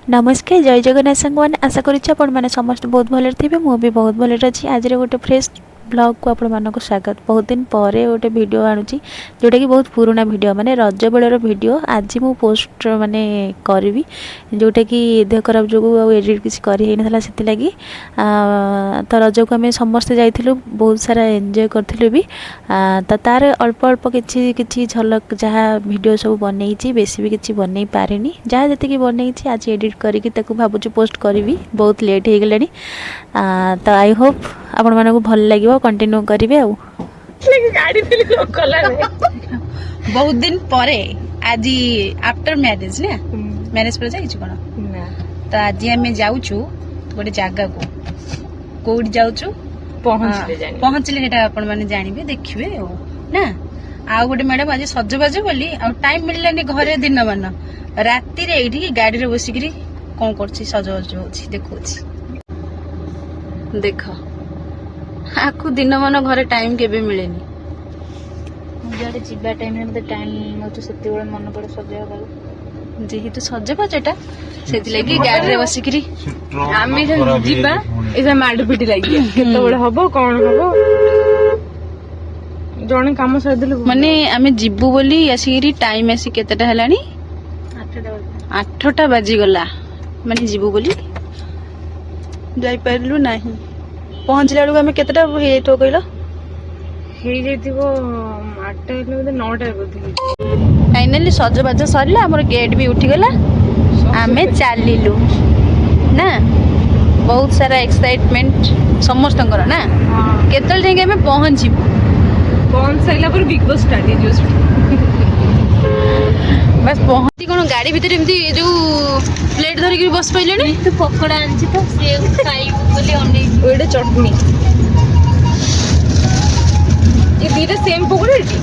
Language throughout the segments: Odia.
नमस्कार जय जगन्नाथ सांग मैंने आशा करें समस्त बहुत भले थे मुझे बहुत भले अच्छी आज गोटे फ्रेश ब्लॉग को आपण स्वागत। बहुत दिन पर गोटे वीडियो आणुची जोटा कि बहुत पुराना वीडियो माने रज बेलर वीडियो आज मु पोस्ट माने करी जोटा कि देह खराब जो एडिट किसी करना से लगी तो रज को आम समस्ते जाइलु बहुत सारा एंजॉय करूँ भी तो तार अल्प अल्प कि झलक जहाँ वीडियो सब बनई बेसी भी किसी बनई पारे जहाँ जी बनई आज एडिट करके भावुँ पोस्ट करी बहुत लेट हो गलानी तो आई होप आपण मानक भल लगे कंटिन्यू करेंगे बहुत दिन परे आज आफ्टर मैरिज ना मैरिज पर जाइछु कोन तो आज हमें जाउछु गोटे जगह को कोड जाउछु पहुंचले हेटा आपण माने जानिबे देखिबे ना आ गोटे मैडम आज सजबाज बोली आ टाइम मिललानी घरे दिन मान राति रे एठी गाड़ी रे बसिकरी कोन करछि सजबाज होछि देखौछि देख आखु दिन मान घरे टाइम केबे मिलेनी मुझे जीवा टाइम मत टाइम मत से मन पड़े सजावा जेहेतु सजबाजटा से गाड़ी रे बसिकरी आम जीवा ए माड़ लगे केतबेले हबो कौन हबो जने काम सारिदेलु माने आमे जिबु बोली आसिकरी टाइम आसी केतेटा हलानी 8टा बाजी गला माने जिबु बोली जाई परलु नाही पहुंचला बेलू आमे केतेटा हेतो कहलो हे जेतिबो 8टा बोधे 9टा बोधे फाइनली सजबाज सरला हमर गेट भी उठी गला आमे चालिलु ना बहुत सारा एक्साइटमेंट समस्त ना केतल जाके आमे पहुंचिबु साइला पर बिग बॉस स्टार्ट हो बस पहुंची कोन गाड़ी भीतर एमती जो प्लेट धरिक बस पाइले तू पकोड़ा आंची तो से खाइबो बोली अनै ओडे चटनी ये दीटा सेम पकोड़ा एटी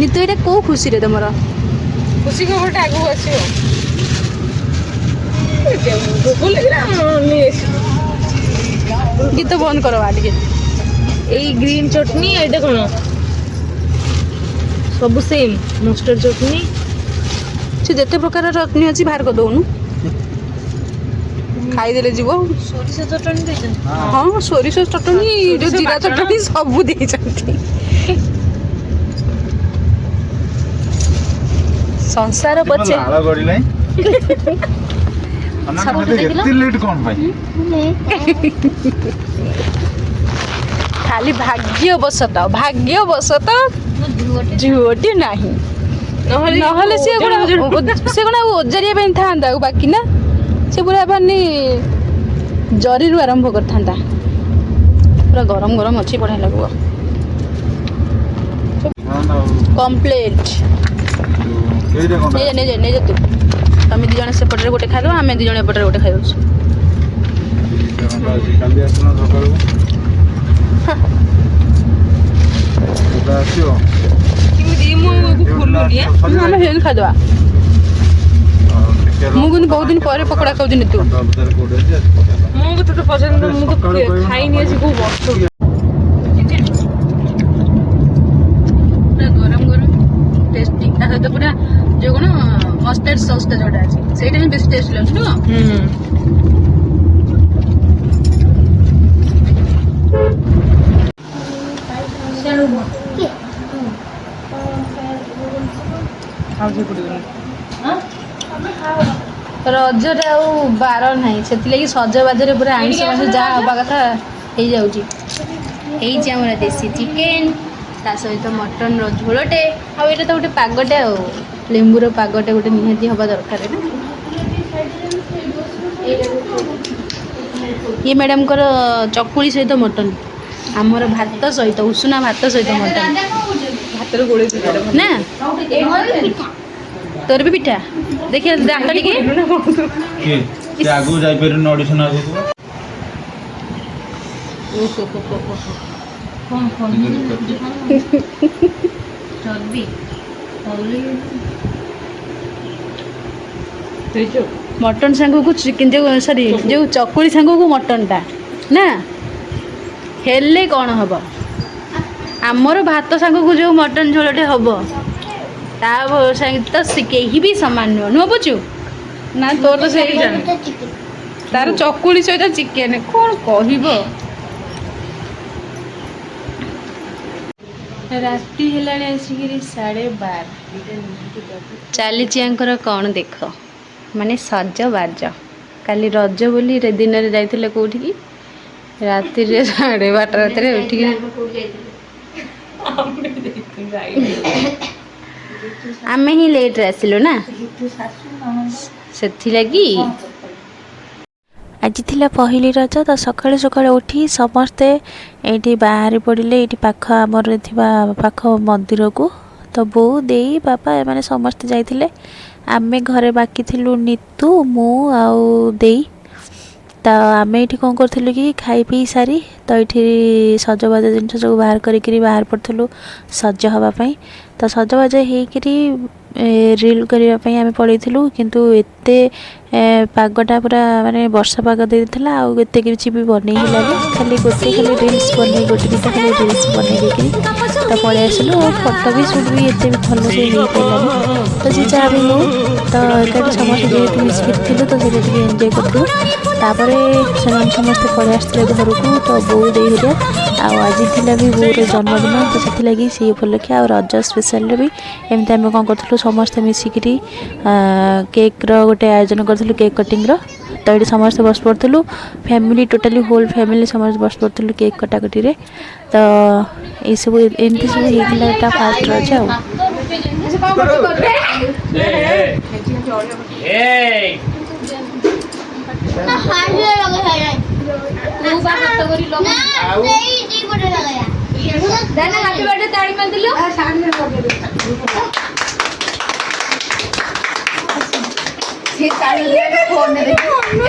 नितो एटा को खुशी रे तमरा खुशी खबर टा आगु आसीओ बोले गीत बंद करो आगे এই গ্রিন চটনি এটা কোন सब सेम मस्टर्ड चटनी से जेते प्रकार चटनी अछि बाहर कर दउनु खाई देले जीवो सोरिष चटनी देछन हां सोरिष चटनी जो जीरा चटनी सब देछंती संसार पछे आला गडिलै अन्ना एते लेट कोन भाई खाली भाग्यवशत झुओटी नहीं नहले से गुणा ओजारिया था बाकी ना से पूरा पानी जरी आरंभ कर था पूरा गरम गरम अच्छी बढ़िया लगो कम्प्लीट नहीं जा तू तुम दी जन सेपटे गोटे खाइद आम दी जन एपटे गोटे खाई खादवा मुझे बहुत दिन पर पकड़ा खाऊ तू मुझे तो पसंद मुझे खाई नहीं को वर्ष गरम गरम टेस्टी तो पूरा जो कौन मस्टर्ड सॉस जोटा अच्छे से बेस्ट टेस्ट लगे रजरे बार ना से सजबाजरे पूरा आइंस मास जहाँ हवा कथा हो जामर देसी चिकेन ता सहित मटन झोलटे आईटा तो गोटे पागटे लेंबूर पागटे गोटे निहाती हवा दरकार ना ये मैडम को चकुली सहित मटन आमर भात सहित उषुना भात सहित मटन भातर गोले ना तोर भी पिठा देखिए दांत के आगु जाई पर ऑडिशन आगु मटन सांग को चिकेन जो सॉरी जो चकुली सांग को मटन टा ना हेले कौन हम आमर भात सांग को जो मटन झोलटे हम ता सहित कहीं भी सामान नुह नुह बुझु ନା ତୋର ତ ସେଇ ତାର ଚକୁଳି ସହିତ ଚିକେନ କଣ କହିବ। ରାତି ହେଲାଣି ଆସିକିରି 12:30 ଚାଲିଛି ଆଙ୍କର କ'ଣ ଦେଖ ମାନେ ସଜବାଜ। କାଲି ରଜ ବୋଲି ଦିନରେ ଯାଇଥିଲେ କୋଉଠିକି, ରାତିରେ 12:30 ରାତିରେ ଉଠିକି ଆମେ ହିଁ ଲେଟ୍ରେ ଆସିଲୁ ନା ସେଥିଲାଗି। ଆଜି ଥିଲା ପହିଲି ରଜ ତ ସକାଳୁ ସକାଳୁ ଉଠି ସମସ୍ତେ ଏଇଠି ବାହାରି ପଡ଼ିଲେ ଏଇଠି ପାଖ ଆମର ଥିବା ପାଖ ମନ୍ଦିରକୁ। ତ ବୋଉ ଦେଇ ବାପା ଏମାନେ ସମସ୍ତେ ଯାଇଥିଲେ। ଆମେ ଘରେ ବାକି ଥିଲୁ ନିତୁ ମୁଁ ଆଉ ଦେଇ। ତ ଆମେ ଏଇଠି କ'ଣ କରୁଥିଲୁ କି ଖାଇ ପିଇ ସାରି ତ ଏଇଠି ସଜବାଜ ଜିନିଷ ସବୁ ବାହାର କରିକିରି ବାହାର ପଡ଼ିଥିଲୁ ସଜ ହେବା ପାଇଁ। ତ ସଜବାଜ ହେଇକିରି ରିଲ୍ କରିବା ପାଇଁ ଆମେ ପଳେଇଥିଲୁ, କିନ୍ତୁ ଏତେ ପାଗଟା ପୁରା ମାନେ ବର୍ଷା ପାଗ ଦେଇଥିଲା ଆଉ ଏତେ କିଛି ବି ବନେଇ ହେଲାନି। ଖାଲି ରିଲ୍ସ ବନେଇ ଗୋଟେ ଦୁଇଟା ଖାଲି ରିଲ୍ସ ବନେଇ ଦେଇକିରି ତ ପଳେଇ ଆସିଲୁ। ଆଉ ଫଟୋ ବି ସୁଟ୍ ବି ଏତେ ବି ଭଲସେ ହେଇପାରିଲାନି। ତ ସେ ଯାହା ବି ହଉ ତ ଏକାଠି ସମସ୍ତେ ଯେହେତୁ ମିଶିକିରି ଥିଲୁ ତ ସେଇଟା ଟିକେ ଏନ୍ଜୟ କରିଥିଲୁ। ତାପରେ ସେମାନେ ସମସ୍ତେ ପଳେଇ ଆସିଥିଲେ ଘରକୁ। ତ ବୋଉ ଦେଇ ହେରିଆ ଆଉ ଆଜି ଥିଲା ବି ବୋଉର ଜନ୍ମଦିନ, ତ ସେଥିଲାଗି ସେଇ ଉପଲକ୍ଷେ ଆଉ ରଜ ସ୍ପେଶାଲରେ ବି ଏମିତି ଆମେ କ'ଣ କରୁଥିଲୁ ସମସ୍ତେ ମିଶିକିରି କେକ୍ର ଗୋଟେ ଆୟୋଜନ କରିଥିଲୁ, କେକ୍ କଟିଂର। ତ ଏଇଠି ସମସ୍ତେ ବସି ପଡ଼ିଥିଲୁ ଫ୍ୟାମିଲି, ଟୋଟାଲି ହୋଲ୍ ଫ୍ୟାମିଲି ସମସ୍ତେ ବସି ପଡ଼ିଥିଲୁ କେକ୍ କଟାକଟିରେ। ତ ଏଇସବୁ ଏମିତି ସବୁ ହେଇଥିଲା ଏଇଟା ଫାଷ୍ଟ ରଜ ଆଉ।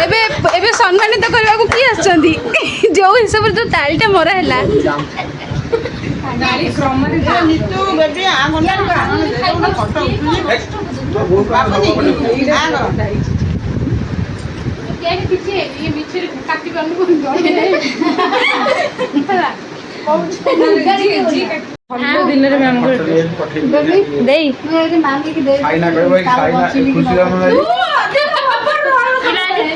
ଏବେ ଏବେ ସମ୍ମାନିତ କରିବାକୁ କିଏ ଆସିଛନ୍ତି? ଯୋଉ ହିସାବରେ ଯୋଉ ତାଳିଟା ମରା ହେଲା ଦିନରେ ଦେଇ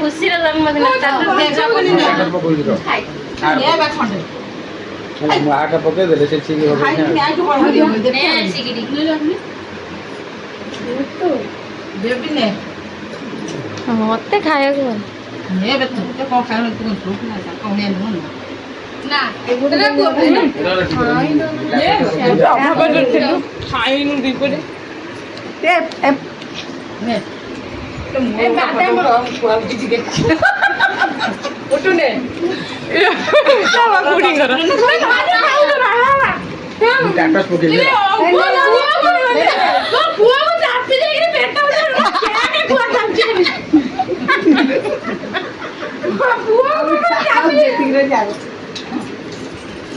ଖୁସିର ଜନ୍ମଦିନ ପକେଇଦେଲେ ସେ ଠିକ ମତେ ଖାଇବାକୁ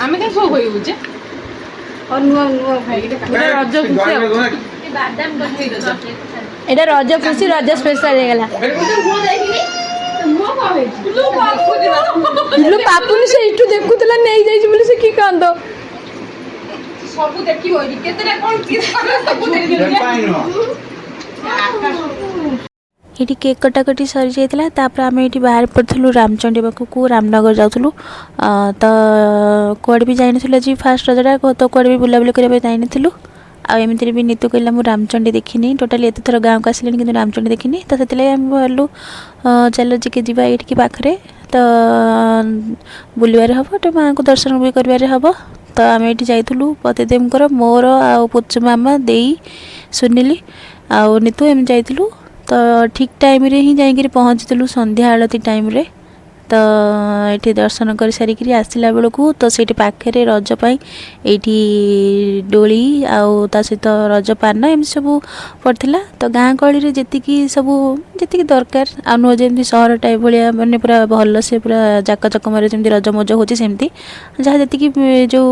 ଆମେ କାହିଁ ସବୁ କହିବୁ ଯେ ରଜ ଖୁସି ଏଇଟା ରଜ ଖୁସି, ରଜ ସ୍ପେଶାଲ ହେଇଗଲା। ପାପୁନି ସେଇଠୁ ଦେଖୁଥିଲା ନେଇଯାଇଛି ବୋଲି ସେ କି କାନ୍ଦ ସବୁ ଦେଖିବ କେତେଟା କଣ ଏଇଠି କେକ୍ କଟାକଟି ସରିଯାଇଥିଲା। ତାପରେ ଆମେ ଏଇଠି ବାହାରି ପଡ଼ିଥିଲୁ ରାମଚଣ୍ଡୀ ପାଖକୁ, ରାମନଗର ଯାଉଥିଲୁ। ତ କୁଆଡ଼େ ବି ଯାଇନଥିଲୁ ଆଜି ଫାଷ୍ଟ ରଜଟା, ତ କୁଆଡ଼େ ବି ବୁଲାବୁଲି କରିବା ପାଇଁ ଯାଇନଥିଲୁ। ଆଉ ଏମିତିରେ ବି ନିତୁ କହିଲା ମୁଁ ରାମଚଣ୍ଡୀ ଦେଖିନି, ଟୋଟାଲି ଏତେ ଥର ଗାଁକୁ ଆସିଲିଣି କିନ୍ତୁ ରାମଚଣ୍ଡୀ ଦେଖିନି। ତ ସେଥିଲାଗି ଆମେ ଭାବିଲୁ ଚାଲ ଟିକେ ଯିବା ଏଇଠିକି ପାଖରେ, ତ ବୁଲିବାରେ ହେବ, ତ ମାଆଙ୍କୁ ଦର୍ଶନ ବି କରିବାରେ ହେବ। ତ ଆମେ ଏଇଠି ଯାଇଥିଲୁ ପତିଦେବଙ୍କର ମୋର ଆଉ ପୁଚୁ ମାମା ଦେଇ ସୁନିଲି ଆଉ ନିତୁ ଏମିତି ଯାଇଥିଲୁ। ତ ଠିକ୍ ଟାଇମ୍ରେ ହିଁ ଯାଇକିରି ପହଞ୍ଚିଥିଲୁ ସନ୍ଧ୍ୟା ଆଳତି ଟାଇମ୍ରେ। ତ ଏଠି ଦର୍ଶନ କରି ସାରିକିରି ଆସିଲା ବେଳକୁ ତ ସେଇଠି ପାଖରେ ରଜ ପାଇଁ ଏଇଠି ଦୋଳି ଆଉ ତା ସହିତ ରଜ ପାନ ଏମିତି ସବୁ ପଡ଼ିଥିଲା। ତ ଗାଁ ଗହଳିରେ ଯେତିକି ଦରକାର, ଆଉ ନୁହଁ ଯେମିତି ସହର ଟାଇପ୍ ଭଳିଆ ମାନେ ପୁରା ଭଲସେ ପୁରା ଜାକଜକମରେ ଯେମିତି ରଜ ମଜ ହେଉଛି, ସେମିତି ଯାହା ଯେତିକି ଯେଉଁ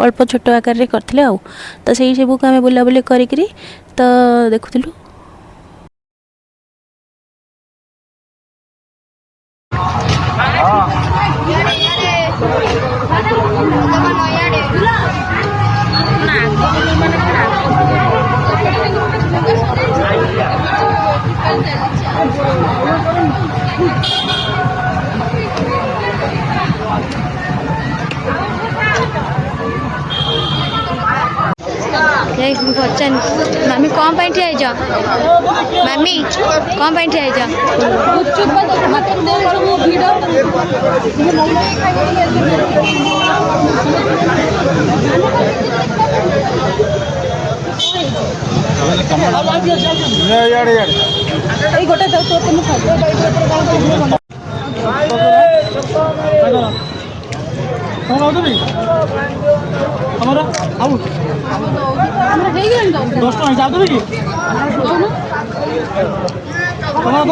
ଅଳ୍ପ ଛୋଟ ଆକାରରେ କରିଥିଲେ ଆଉ। ତ ସେଇ ସବୁକୁ ଆମେ ବୁଲାବୁଲି କରିକିରି ତ ଦେଖୁଥିଲୁ। ପଚାର ମାମି କ'ଣ ପାଇଁ ଠିଆ ହେଇଛ? ମାମି କ'ଣ ପାଇଁ ଠିଆ ହେଇଛ? ଆମର ଆଉ 10 ଟଙ୍କା ହିସାବ ଦେବେ କି ତମର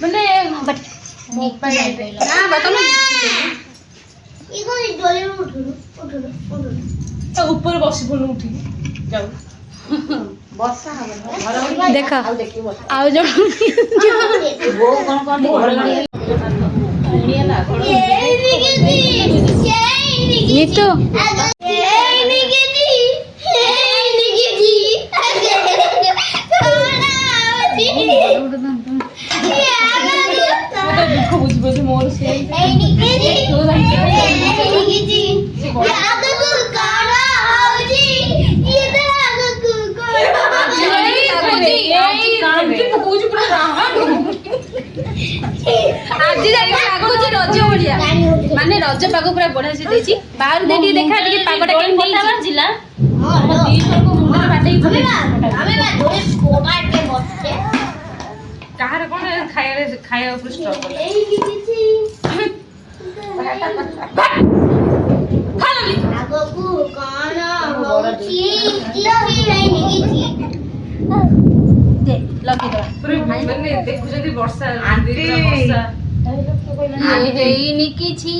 ମାନେ ଉପରେ ବସି ପଡୁ ଉଠିକି ଯାଉ ଦେଖ ଆଉ ଜଣ ନିତୁ ଦୁଃଖ ବୁଝିପାରୁଛି ମୋର ସେ ଆଜି ଲାଗୁଛି ରଜ ବଢିଆ ମାନେ ରଜ ପାଗ ପୁରା ବଢିଆ ସେ ଦେଇଛି ବାହାରୁ ଟିକେ ଦେଖା ଟିକେ ପାଗଟା କେମିତି ବାଜିଲା କାହାର କଣ ଖାଇବା ଉପରେ ଷ୍ଟକ୍ ଆଗକୁ କଣ ହଉଛି ଦେଖୁଛନ୍ତି ବର୍ଷା ହେଇନି କିଛି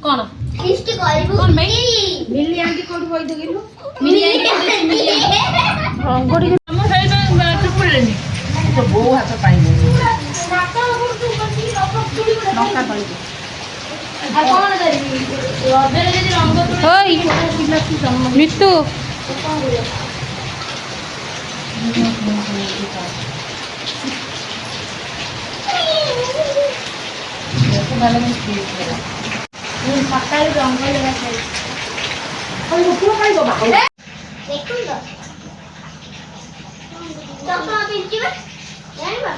କଣ ଫିଷ୍ଟ କରିବୁ ମିଲି ଆଣ୍ଟି କୋଉଠି ବହି ଦେଖିଲୁ ବୋଉ ହାତ ପାଇବ ମିତୁ ସକାଳୁ ରଙ୍ଗ ଦେଖୁନ ଚପଲ ପିନ୍ଧିବା ଜାଣିବା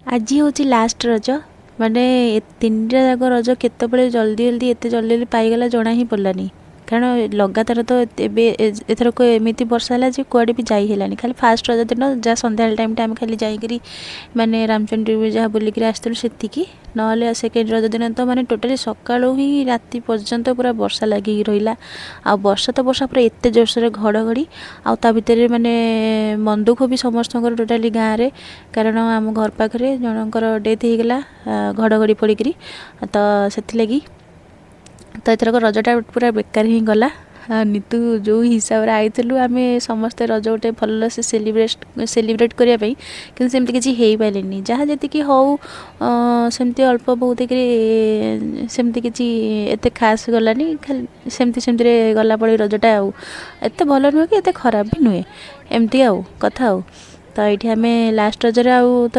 ଆଜି ହେଉଛି ଲାଷ୍ଟ ରଜ ମାନେ ତିନିଟା ଯାକ ରଜ କେତେବେଳେ ଜଲ୍ଦି ଏତେ ଜଲ୍ଦି ପାଇଗଲା ଜଣା ହିଁ ପଡ଼ିଲାନି କାରଣ ଲଗାତାର ତ ଏବେ ଏଥରକ ଏମିତି ବର୍ଷା ହେଲା ଯେ କୁଆଡ଼େ ବି ଯାଇ ହେଲାନି ଖାଲି ଫାଷ୍ଟ ରଜ ଦିନ ଯାହା ସନ୍ଧ୍ୟାବେଳେ ଟାଇମ୍ଟା ଆମେ ଖାଲି ଯାଇକରି ମାନେ ରାମଚଣ୍ଡୀ ଯାହା ବୁଲିକିରି ଆସିଥିଲୁ ସେତିକି ନହେଲେ ସେକେଣ୍ଡ ରଜ ଦିନ ତ ମାନେ ଟୋଟାଲି ସକାଳୁ ହିଁ ରାତି ପର୍ଯ୍ୟନ୍ତ ପୁରା ବର୍ଷା ଲାଗିକି ରହିଲା ଆଉ ବର୍ଷା ପୁରା ଏତେ ଜୋରସୋରେ ଘଡ଼ଘଡ଼ି ଆଉ ତା ଭିତରେ ମାନେ ମନ ଦୁଃଖ ବି ସମସ୍ତଙ୍କର ଟୋଟାଲି ଗାଁରେ କାରଣ ଆମ ଘର ପାଖରେ ଜଣଙ୍କର ଡେଥ୍ ହେଇଗଲା ଘଡ଼ଘଡ଼ି ପଡ଼ିକିରି ତ ସେଥିଲାଗି ତ ଏଥରକ ରଜଟା ପୁରା ବେକାର ହିଁ ଗଲା ନିତୁ ଯେଉଁ ହିସାବରେ ଆଇଥିଲୁ ଆମେ ସମସ୍ତେ ରଜ ଗୋଟେ ଭଲସେ ସେଲିବ୍ରେଟ୍ କରିବା ପାଇଁ, କିନ୍ତୁ ସେମିତି କିଛି ହେଇପାରିଲେନି। ଯାହା ଯେତିକି ହଉ ସେମିତି ଅଳ୍ପ ବହୁତ କରି ସେମିତି କିଛି ଏତେ ଖାସ୍ ଗଲାନି, ଖାଲି ସେମିତିରେ ଗଲା ପଡ଼ି ରଜଟା। ଆଉ ଏତେ ଭଲ ନୁହେଁ କି ଏତେ ଖରାପ ବି ନୁହେଁ, ଏମିତି ଆଉ କଥା ଆଉ। ତ ଏଇଠି ଆମେ ଲାଷ୍ଟ ରଜରେ ଆଉ ତ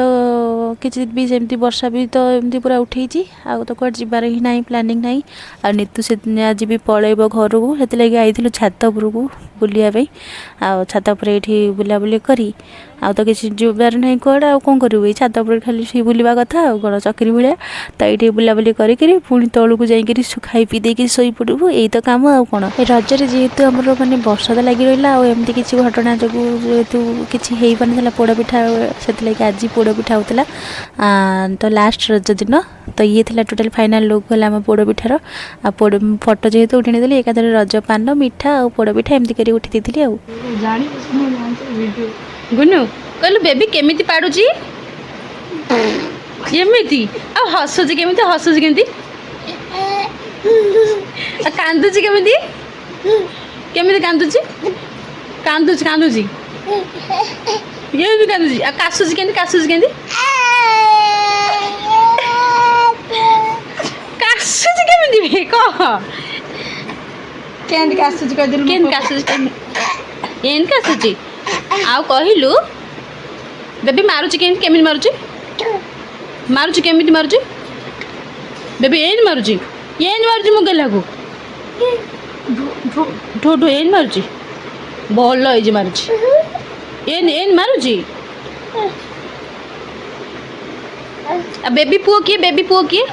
କିଛି ବି ସେମିତି ବର୍ଷା ବି ତ ଏମିତି ପୁରା ଉଠେଇଛି, ଆଉ ତ କୁଆଡ଼େ ଯିବାର ହିଁ ନାହିଁ, ପ୍ଲାନିଂ ନାହିଁ। ଆଉ ନିତୁ ସେ ଆଜି ବି ପଳେଇବ ଘରକୁ, ସେଥିଲାଗି ଆଇଥିଲୁ ଛାତ ଉପରକୁ ବୁଲିବା ପାଇଁ। ଆଉ ଛାତ ଉପରେ ଏଇଠି ବୁଲାବୁଲି କରି ଆଉ ତ କିଛି ଯିବାର ନାହିଁ କୁଆଡ଼େ, ଆଉ କ'ଣ କରିବୁ, ଏଇ ଛାତ ଉପରେ ଖାଲି ସେ ବୁଲିବା କଥା ଆଉ କ'ଣ, ଚକିରି ଭଳିଆ। ତ ଏଇଠି ବୁଲାବୁଲି କରିକିରି ପୁଣି ତଳକୁ ଯାଇକିରି ଖାଇ ପିଇ ଦେଇକି ଶୋଇପଡ଼ିବୁ, ଏଇ ତ କାମ ଆଉ କ'ଣ। ଏ ରଜରେ ଯେହେତୁ ଆମର ମାନେ ବର୍ଷା ତ ଲାଗି ରହିଲା, ଆଉ ଏମିତି କିଛି ଘଟଣା ଯୋଗୁଁ ଯେହେତୁ କିଛି ହେଇପାରିନଥିଲା ପୋଡ଼ପିଠା, ସେଥିଲାଗି ଆଜି ପୋଡ଼ପିଠା ହେଉଥିଲା। ତ ଲାଷ୍ଟ ରଜ ଦିନ ତ ଇଏ ଥିଲା ଟୋଟାଲ୍ ଫାଇନାଲ୍ ଲୁକ୍ ହେଲା ଆମ ପୋଡ଼ପିଠାର। ଆଉ ଫଟୋ ଯେହେତୁ ଉଠେଇ ନେଇଥିଲି, ଏକାଥରେ ରଜ ପାନ, ମିଠା ଆଉ ପୋଡ଼ପିଠା ଏମିତି କରି ଉଠେଇ ଦେଇଥିଲି ଆଉ। ଗୁନୁ କହିଲୁ ବେବି କେମିତି ପାଡୁଛି? ଏମିତି ଆଉ ହସୁଛି କେମିତି? ଆଉ କାନ୍ଦୁଛି କେମିତି? କେମିତି କାନ୍ଦୁଛି? କାନ୍ଦୁଛି ଏମିତି କାନ୍ଦୁଛି। ଆଉ କାଶୁଛି କେମିତି? କାଶୁଛି କେମିତି ବେ କହ? କେମିତି କାଶୁଛି କହିଦେଲୁ? କେମିତି କାଶୁଛି? ଏମିତି କାଶୁଛି। ଆଉ କହିଲୁ ବେବି ମାରୁଛି କେମିତି ମାରୁଛି? କେମିତି ମାରୁଛି? ବେବି ଏମିତି ମାରୁଛି ମୁଁ ଗେଲାକୁ ଠୋ ଏମିତି ମାରୁଛି। ଭଲ ହେଇଛି ମାରୁଛି। ଏମିତି ମାରୁଛି। ଆଉ ବେବି ପୁଅ କିଏ?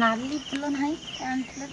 ନାଲି ଫୁଲ ନାହିଁ ଆଣିଥିଲେ